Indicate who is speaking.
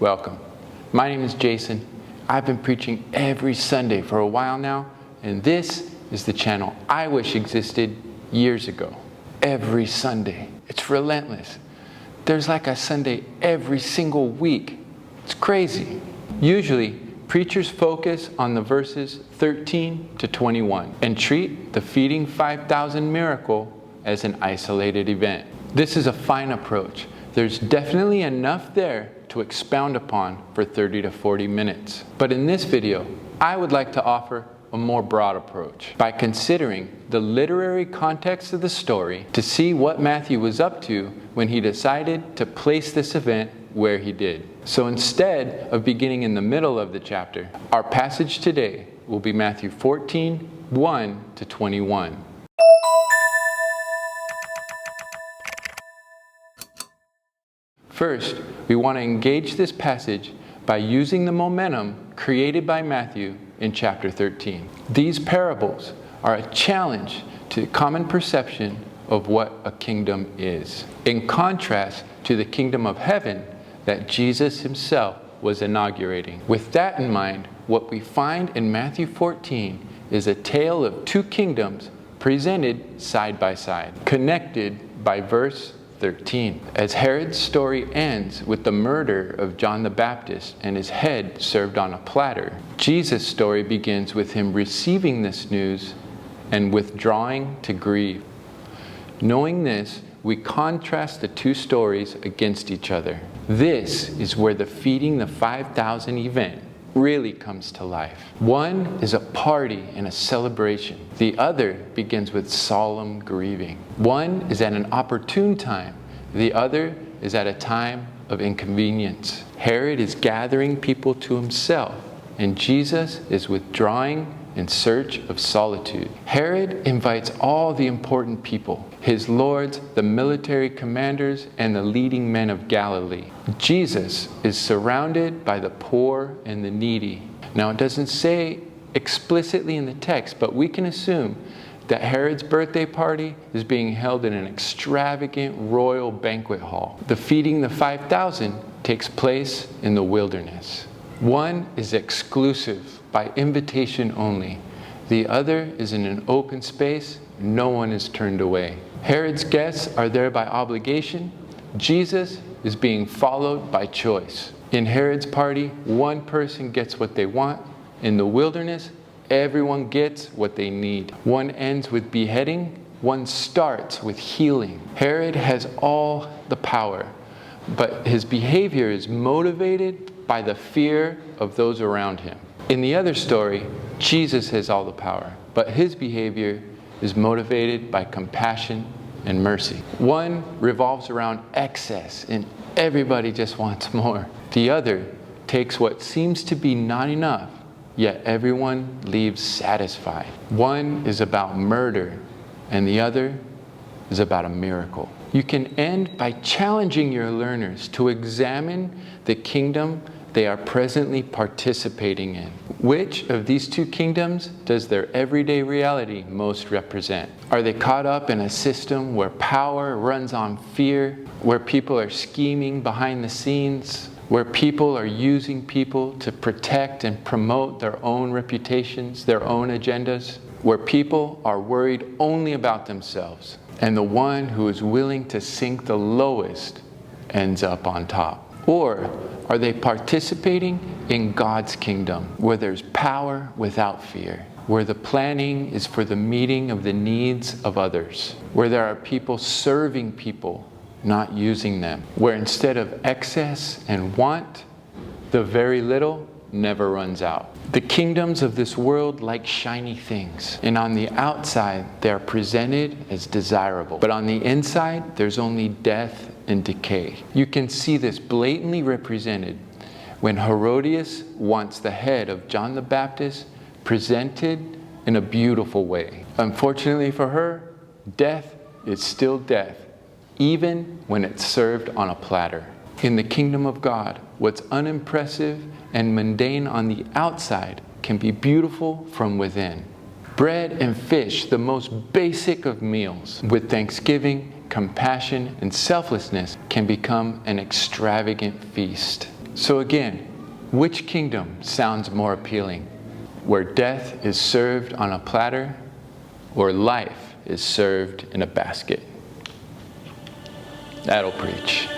Speaker 1: Welcome. My name is Jason. I've been preaching every Sunday for a while now, and this is the channel I wish existed years ago. Every Sunday. It's relentless. There's like a Sunday every single week. It's crazy. Usually, preachers focus on the verses 13 to 21 and treat the feeding 5,000 miracle as an isolated event. This is a fine approach. There's definitely enough there to expound upon for 30 to 40 minutes. But in this video, I would like to offer a more broad approach by considering the literary context of the story to see what Matthew was up to when he decided to place this event where he did. So instead of beginning in the middle of the chapter, our passage today will be Matthew 14, 1 to 21. First, we want to engage this passage by using the momentum created by Matthew in chapter 13. These parables are a challenge to common perception of what a kingdom is, in contrast to the kingdom of heaven that Jesus himself was inaugurating. With that in mind, what we find in Matthew 14 is a tale of two kingdoms presented side by side, connected by verse 13. As Herod's story ends with the murder of John the Baptist and his head served on a platter, Jesus' story begins with him receiving this news and withdrawing to grieve. Knowing this, we contrast the two stories against each other. This is where the feeding the 5,000 event really comes to life. One is a party and a celebration. The other begins with solemn grieving. One is at an opportune time. The other is at a time of inconvenience. Herod is gathering people to himself, and Jesus is withdrawing in search of solitude. Herod invites all the important people, his lords, the military commanders, and the leading men of Galilee. Jesus is surrounded by the poor and the needy. Now, it doesn't say explicitly in the text, but we can assume that Herod's birthday party is being held in an extravagant royal banquet hall. The feeding the 5,000 takes place in the wilderness. One is exclusive, by invitation only. The other is in an open space. No one is turned away. Herod's guests are there by obligation. Jesus is being followed by choice. In Herod's party, one person gets what they want. In the wilderness, everyone gets what they need. One ends with beheading. One starts with healing. Herod has all the power, but his behavior is motivated by the fear of those around him. In the other story, Jesus has all the power, but his behavior is motivated by compassion and mercy. One revolves around excess and everybody just wants more. The other takes what seems to be not enough, yet everyone leaves satisfied. One is about murder and the other is about a miracle. You can end by challenging your learners to examine the kingdom they are presently participating in. Which of these two kingdoms does their everyday reality most represent? Are they caught up in a system where power runs on fear, where people are scheming behind the scenes, where people are using people to protect and promote their own reputations, their own agendas, where people are worried only about themselves, and the one who is willing to sink the lowest ends up on top? Or are they participating in God's kingdom, where there's power without fear, where the planning is for the meeting of the needs of others, where there are people serving people, not using them, where instead of excess and want, the very little never runs out? The kingdoms of this world like shiny things, and on the outside they are presented as desirable, but on the inside there's only death and decay. You can see this blatantly represented when Herodias wants the head of John the Baptist presented in a beautiful way. Unfortunately for her, death is still death, even when it's served on a platter. In the kingdom of God, what's unimpressive and mundane on the outside can be beautiful from within. Bread and fish, the most basic of meals, with thanksgiving, compassion, and selflessness, can become an extravagant feast. So again, which kingdom sounds more appealing? Where death is served on a platter, or life is served in a basket? That'll preach.